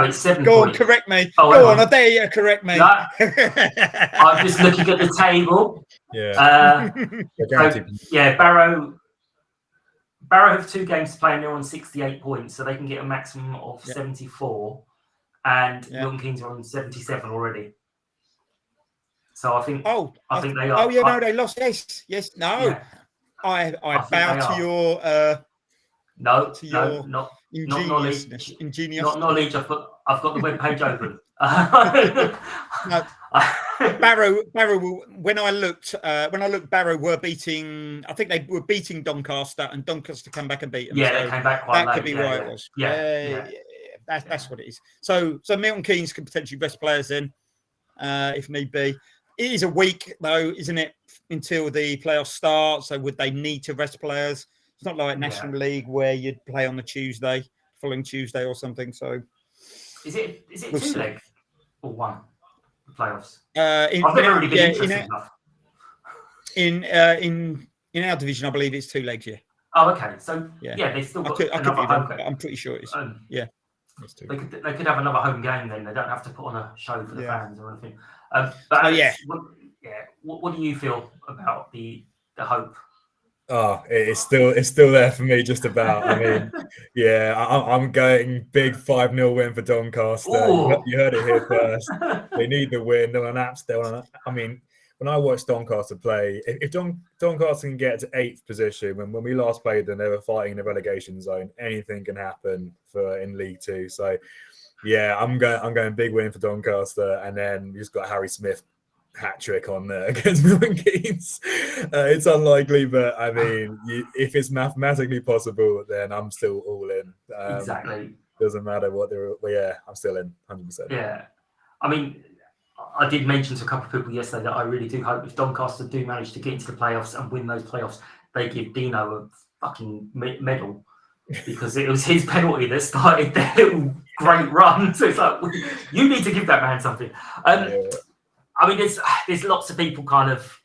it's 7 Go points. on, correct me. Oh, Go on, I dare you, correct me. No, I'm just looking at the table. Yeah. Barrow have 2 games to play and they're on 68 points, so they can get a maximum of 74. And Milton Keynes are on 77 already. So I think I think they are. Oh yeah, no, they lost. Yes, no. Yeah. I bow to your not knowledge. Ingenious. Not knowledge. I've got the webpage open. No. Barrow. When I looked, Barrow were beating. I think they were beating Doncaster, and Doncaster came back and beat them. Yeah, they came back quite late. That could be why it was. Yeah. That's what it is. So Milton Keynes can potentially rest players then, if need be. It is a week though, isn't it, until the playoffs start? So would they need to rest players? It's not like National League where you'd play on the following Tuesday or something. So is it 2 legs or 1? The playoffs. I've never really been interested enough. In our division, I believe it's 2 legs. Yeah. Oh, okay. So they still got another home game. I'm pretty sure it is. They could have another home game then. They don't have to put on a show for the fans or anything. What do you feel about the hope? Oh, it's still there for me. Just about. I mean, I'm going big 5-0 win for Doncaster. You heard it here first. They need the win. They're on apps. I mean, when I watched Doncaster play, if Doncaster can get to 8th position, when we last played them, they were fighting in the relegation zone. Anything can happen in League Two. So, I'm going big win for Doncaster, and then we just got Harry Smith hat trick on against Milton Keynes. It's unlikely, but I mean, if it's mathematically possible, then I'm still all in. Exactly. Doesn't matter what they're. Well, I'm still in 100%. Yeah, I mean, I did mention to a couple of people yesterday that I really do hope if Doncaster do manage to get into the playoffs and win those playoffs, they give Dino a fucking medal, because it was his penalty that started their little great run. So it's like, you need to give that man something. I mean, there's lots of people kind of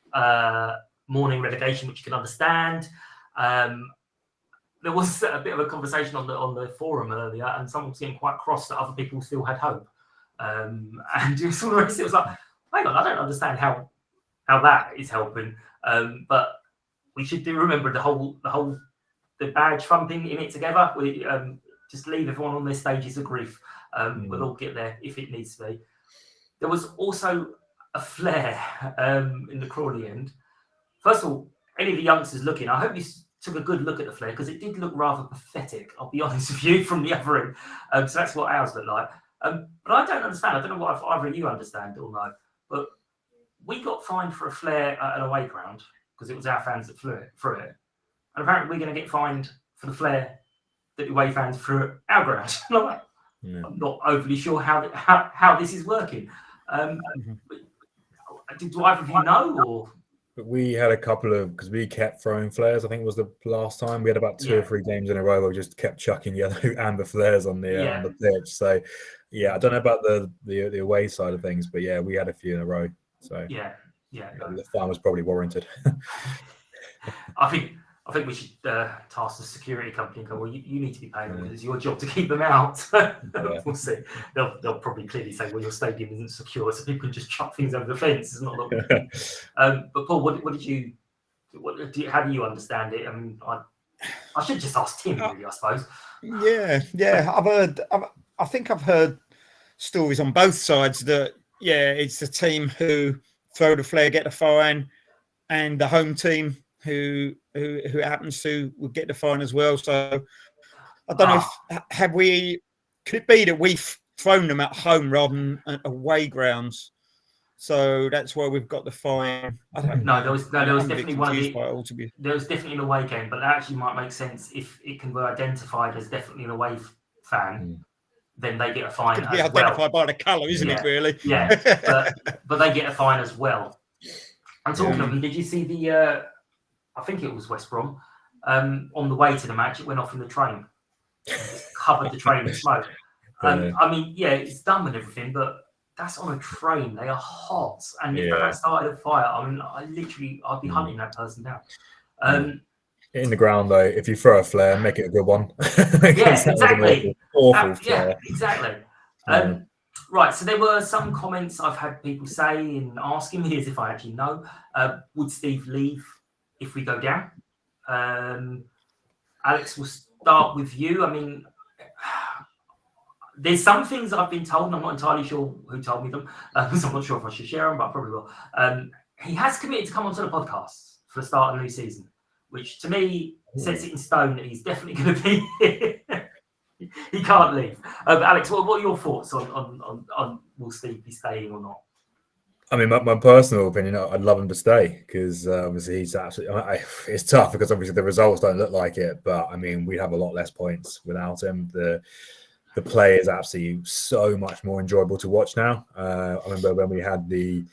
mourning relegation, which you can understand. There was a bit of a conversation on the forum earlier, and someone was getting quite cross that other people still had hope. And it was like, hang on, I don't understand how that is helping. But we should remember the badge thumping in it together. We just leave everyone on their stages of grief. We'll all get there if it needs to be. There was also a flare in the Crawley end. First of all, any of the youngsters looking, I hope you took a good look at the flare, because it did look rather pathetic, I'll be honest with you, from the other end. So that's what ours looked like. But I don't understand. I don't know what either of you understand or know. But we got fined for a flare at an away ground because it was our fans that flew through it. And apparently we're going to get fined for the flare that the away fans threw at our ground. I'm not overly sure how this is working. Do either of you know? Or? But we had a couple because we kept throwing flares. I think it was the last time. We had about 2 or 3 games in a row where we just kept chucking yellow amber flares on the pitch. So, I don't know about the away side of things, but we had a few in a row. So the fine was probably warranted. I think we should task the security company and go, well, you need to be paying them because it's your job to keep them out. We'll see. They'll probably clearly say, well, your stadium isn't secure, so people can just chuck things over the fence. It's not that. But Paul, how do you understand it? I mean, I should just ask Tim, really, I suppose. Yeah. I think I've heard stories on both sides that, it's the team who throw the flare, get the fine, and the home team who happens to will get the fine as well. So I don't know if could it be that we've thrown them at home rather than at away grounds? So that's why we've got the fine. I don't know. There was definitely one of the. There was definitely an away game, but that actually might make sense if it can be identified as definitely an away fan. Then they get a fine. Could be identified by the colour, isn't it? Really? Yeah, but they get a fine as well. And talking of them, did you see the? I think it was West Brom. On the way to the match, it went off in the train. It covered the train in smoke. I mean, it's done with everything, but that's on a train. They are hot, and if that started a fire, I mean, I'd be hunting that person down. In the ground, though, if you throw a flare, make it a good one. Exactly. Awful flare. Exactly. Right, so there were some comments I've had people say and asking me as if I actually know. Would Steve leave if we go down? Alex, we'll start with you. I mean, there's some things I've been told, and I'm not entirely sure who told me them, so I'm not sure if I should share them, but I probably will. He has committed to come onto the podcast for the start of the new season, which to me sets it in stone that he's definitely going to be here. He can't leave. Alex, what are your thoughts on will Steve be staying or not? I mean, my personal opinion, I'd love him to stay because obviously he's absolutely. It's tough because obviously the results don't look like it, but I mean we have a lot less points without him. The play is absolutely so much more enjoyable to watch now. I remember when we had the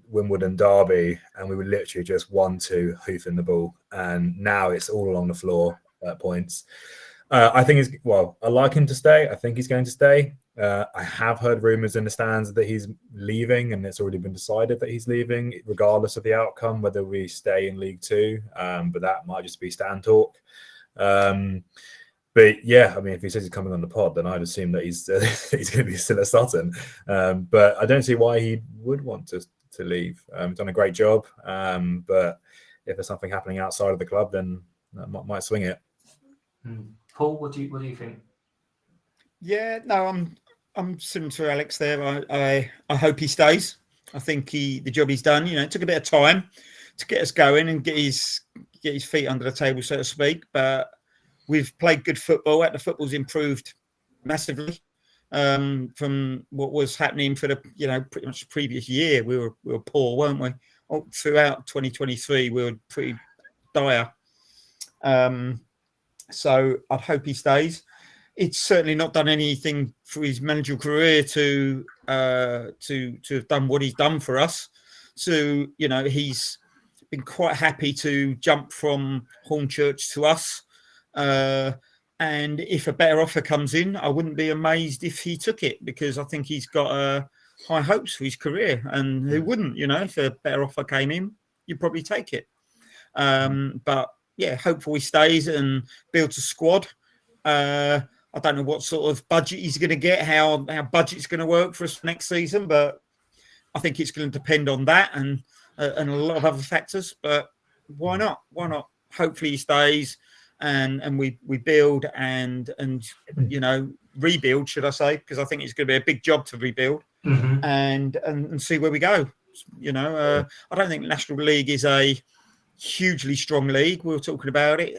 Wimbledon derby and we were literally just 1-2 hoofing the ball, and now it's all along the floor at points. I think I like him to stay. I think he's going to stay. I have heard rumours in the stands that he's leaving, and it's already been decided that he's leaving, regardless of the outcome, whether we stay in League Two. But that might just be stand talk. But yeah, I mean, if he says he's coming on the pod, then I'd assume that he's going to be still at Sutton. But I don't see why he would want to leave. Done a great job. But if there's something happening outside of the club, then that might swing it. Paul, what do you think? Yeah, no, I'm similar to Alex there. I hope he stays. I think the job he's done. It took a bit of time to get us going and get his feet under the table, so to speak. But we've played good football. The football's improved massively from what was happening for the pretty much the previous year. We were poor, weren't we? All throughout 2023, we were pretty dire. So I'd hope he stays. It's certainly not done anything for his managerial career to have done what he's done for us. So he's been quite happy to jump from Hornchurch to us. And if a better offer comes in, I wouldn't be amazed if he took it, because I think he's got high hopes for his career. And who wouldn't? If a better offer came in, you'd probably take it. But yeah, hopefully he stays and builds a squad. I don't know what sort of budget he's going to get, how budget's going to work for us next season, but I think it's going to depend on that and a lot of other factors. But why not? Why not? Hopefully he stays and we build and rebuild, should I say? Because I think it's going to be a big job to rebuild and see where we go. I don't think National League is a hugely strong league. We were talking about it.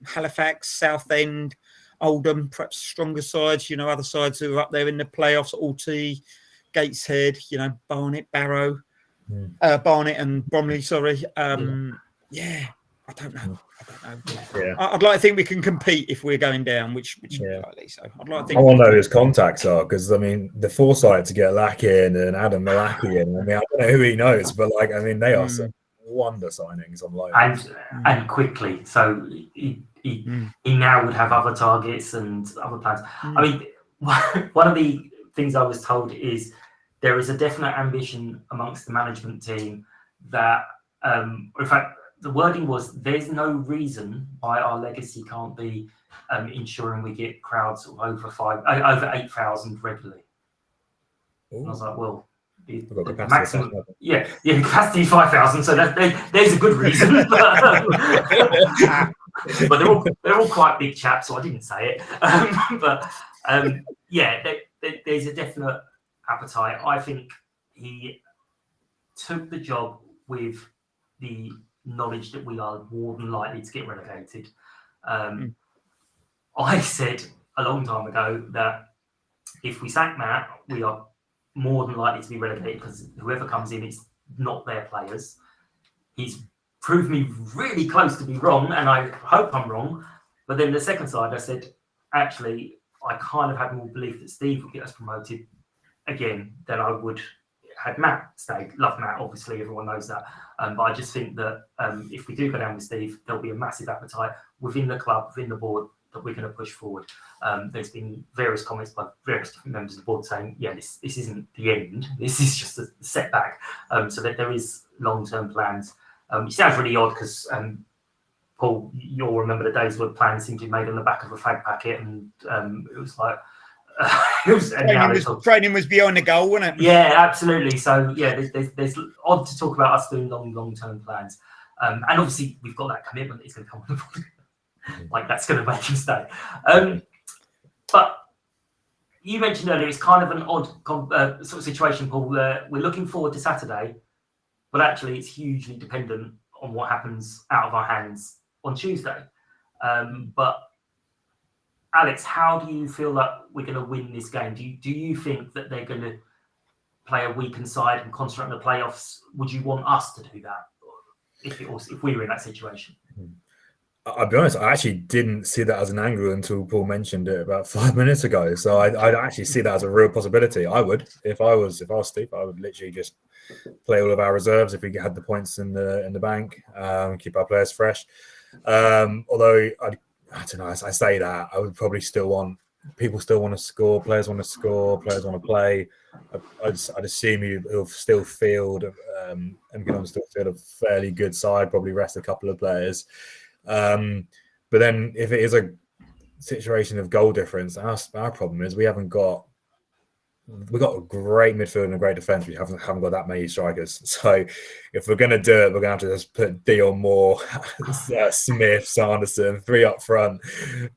Halifax, Southend, Oldham, perhaps stronger sides. Other sides who are up there in the playoffs. Alty, Gateshead. Barnet, Barrow, Barnet and Bromley. Sorry. I don't know. Yeah. I'd like to think we can compete if we're going down, which likely. So I'd like to think. I want to know who his contacts are, because I mean the foresight to get Lackey in and Adam Malaki in. I mean, I don't know who he knows, but they are some wonder signings on loan and quickly. So he now would have other targets and other plans. I mean, one of the things I was told is there is a definite ambition amongst the management team that, in fact, the wording was, "There's no reason why our legacy can't be ensuring we get crowds of over 8,000 regularly." And I was like, well, the maximum, capacity is 5,000, so there's a good reason. But they're all quite big chaps, so I didn't say it. There's a definite appetite. I think he took the job with the knowledge that we are more than likely to get relegated. I said a long time ago that if we sack Matt, we are more than likely to be relegated because whoever comes in, it's not their players. He's proved me really close to be wrong, and I hope I'm wrong. But then the second side, I said, actually, I kind of had more belief that Steve would get us promoted again than I would had Matt stayed. Love Matt, obviously, everyone knows that. But I just think that if we do go down with Steve, there'll be a massive appetite within the club, within the board, that we're going to push forward. There's been various comments by various different members of the board saying, yeah, this isn't the end. This is just a setback. So that there is long-term plans. It sounds really odd because, Paul, you'll remember the days where plans seemed to be made on the back of a fag packet, and it was like... training was beyond the goal, wasn't it? Yeah, absolutely. So, yeah, there's odd to talk about us doing long-term plans. And obviously, we've got that commitment that he's going to come on the board. Like, that's going to make him stay. But you mentioned earlier, it's kind of an odd sort of situation, Paul. We're looking forward to Saturday, but actually it's hugely dependent on what happens out of our hands on Tuesday. But Alex, how do you feel that we're going to win this game? Do you think that they're going to play a weakened side and concentrate on the playoffs? Would you want us to do that if we were in that situation? I'll be honest, I actually didn't see that as an angle until Paul mentioned it about 5 minutes ago. So I'd actually see that as a real possibility. I would, if I was Steve, I would literally just play all of our reserves if we had the points in the bank, keep our players fresh. Although I don't know, as I say that, I would probably still want people want to score, players want to play. I'd assume he'll still field and get on still field a fairly good side, probably rest a couple of players. But then if it is a situation of goal difference, our problem is we've got a great midfield and a great defence. We haven't got that many strikers. So if we're going to do it, we're going to have to just put Dion Moore, Smith, Sanderson, 3 up front.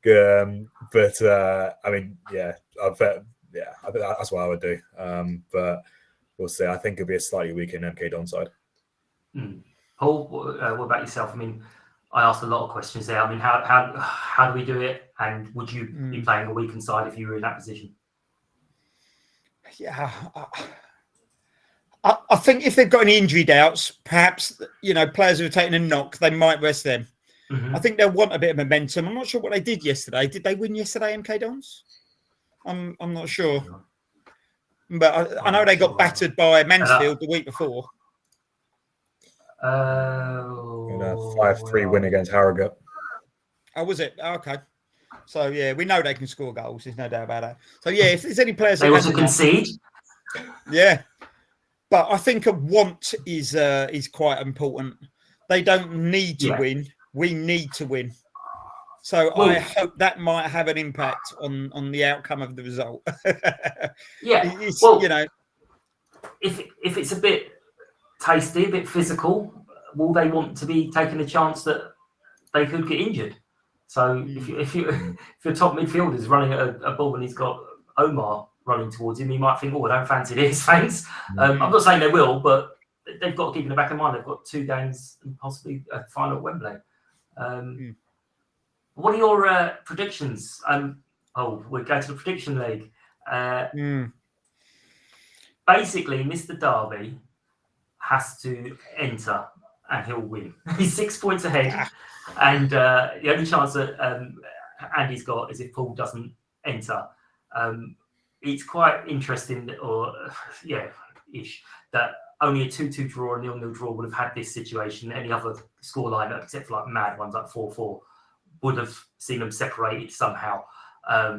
I mean, yeah, I bet that's what I would do. But we'll see. I think it'll be a slightly weaker MK Don side. Paul, what about yourself? I mean, I asked a lot of questions there. I mean, how do we do it? And would you be playing a weakened side if you were in that position? Yeah, I think if they've got any injury doubts, perhaps, players who are taking a knock, they might rest them. Mm-hmm. I think they'll want a bit of momentum. I'm not sure what they did yesterday. Did they win yesterday, MK Dons? I'm not sure. But I know they got battered by Mansfield the week before. 5-3 win against Harrogate. Oh, was it? Okay. So, yeah, we know they can score goals. There's no doubt about that. So, yeah, if there's any players... They also concede. Yeah. But I think a want is quite important. They don't need to win. We need to win. So I hope that might have an impact on the outcome of the result. Yeah. If it's a bit tasty, a bit physical, will they want to be taking a chance that they could get injured? So if your top midfielder is running a ball and he's got Omar running towards him, he might think, "Oh, I don't fancy this, thanks." I'm not saying they will, but they've got to keep in the back of mind they've got 2 games and possibly a final at Wembley. What are your predictions? We'll go to the prediction league. Basically, Mr. Derby has to enter and he'll win. He's 6 points ahead, and the only chance that Andy's got is if Paul doesn't enter. It's quite interesting, that only a 2-2 draw or a 0-0 draw would have had this situation. Any other scoreline, except for like mad ones like 4-4, would have seen them separated somehow. I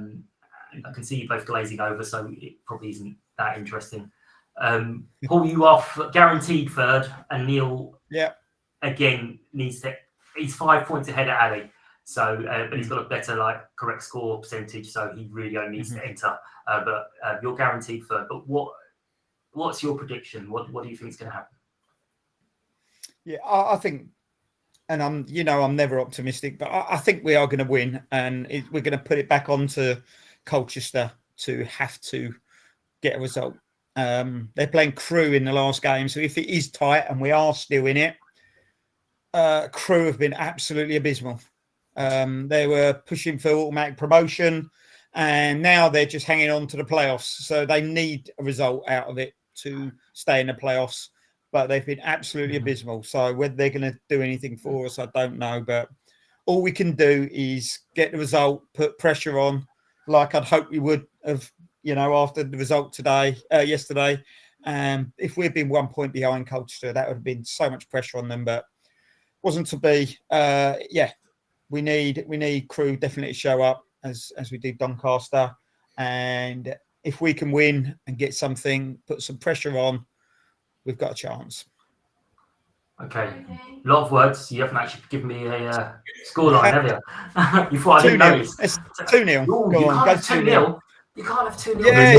can see you both glazing over, so it probably isn't that interesting. Paul, you are guaranteed third, and Neil again, he's 5 points ahead of Ali. So, but he's got a better correct score percentage, so he really only needs to enter. But you're guaranteed third. But what's your prediction? What do you think is going to happen? Yeah, I think, and I'm never optimistic, but I think we are going to win, and we're going to put it back onto Colchester to have to get a result. They're playing Crewe in the last game, so if it is tight and we are still in it, Crewe have been absolutely abysmal. They were pushing for automatic promotion, and now they're just hanging on to the playoffs. So they need a result out of it to stay in the playoffs. But they've been absolutely abysmal. So whether they're going to do anything for us, I don't know. But all we can do is get the result, put pressure on, like I'd hope we would have, after the result yesterday. If we'd been 1 point behind Colchester, that would have been so much pressure on them. But wasn't to be. We need Crewe definitely to show up as we do Doncaster, and if we can win and get something, put some pressure on, we've got a chance. Okay, a lot of words. You haven't actually given me a scoreline, have you? You thought I didn't notice. It's 2-0. Go on, go 2-0. You can't have 2-0. Yeah,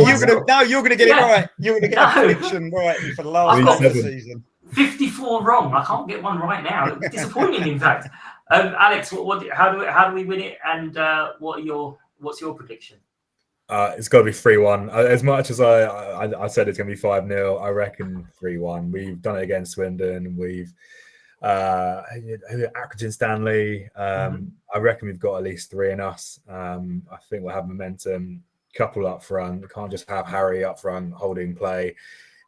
you're gonna get it right. You're gonna get a prediction right for the last game of the season. 54 wrong. I can't get one right now. It's disappointing, in fact. Alex, how do we win it? And what's your prediction? It's got to be 3-1. As much as I said it's going to be 5-0, I reckon 3-1. We've done it against Swindon. We've Accrington Stanley. I reckon we've got at least 3 in us. I think we'll have momentum. Couple up front. We can't just have Harry up front holding play.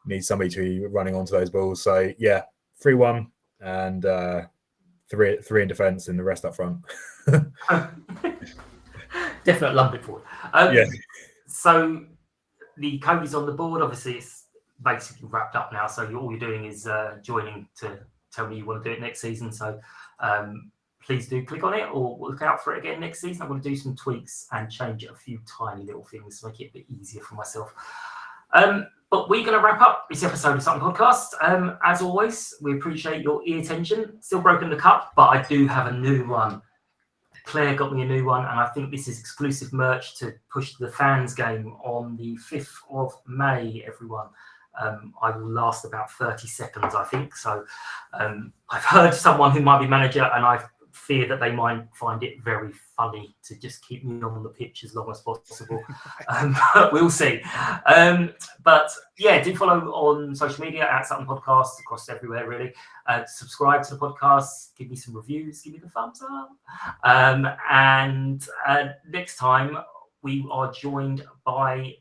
Need somebody to be running onto those balls. So yeah, 3-1 and 3 in defence and the rest up front. Definitely lump it forward. Yeah. So the code is on the board. Obviously, it's basically wrapped up now. So all you're doing is joining to tell me you want to do it next season. So please do click on it or look out for it again next season. I'm going to do some tweaks and change a few tiny little things to make it a bit easier for myself. But we're going to wrap up this episode of Sutton Podcast. As always, we appreciate your ear attention. Still broken the cup, but I do have a new one. Claire got me a new one, and I think this is exclusive merch to push the fans game on the 5th of May, everyone. I will last about 30 seconds, I think. So I've heard someone who might be manager, and I fear that they might find it very funny to just keep me on the pitch as long as possible. But we'll see. But yeah, do follow on social media at Sutton Podcast across everywhere, really. Subscribe to the podcast, give me some reviews, give me the thumbs up. And next time we are joined by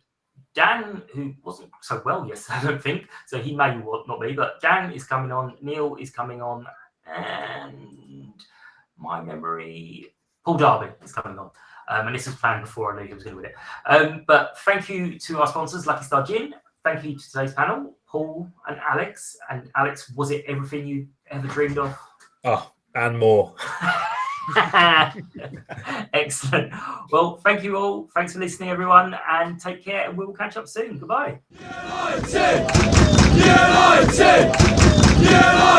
Dan, who wasn't so well yesterday, I don't think. So he may not be, but Dan is coming on, Neil is coming on, and my memory, Paul Darby is coming on. And this was planned before I knew he was going to win it. But thank you to our sponsors, Lucky Star Gin. Thank you to today's panel, Paul and Alex. And Alex, was it everything you ever dreamed of? Oh, and more. Excellent. Well, thank you all. Thanks for listening, everyone, and take care. And we will catch up soon. Goodbye. United! United! United!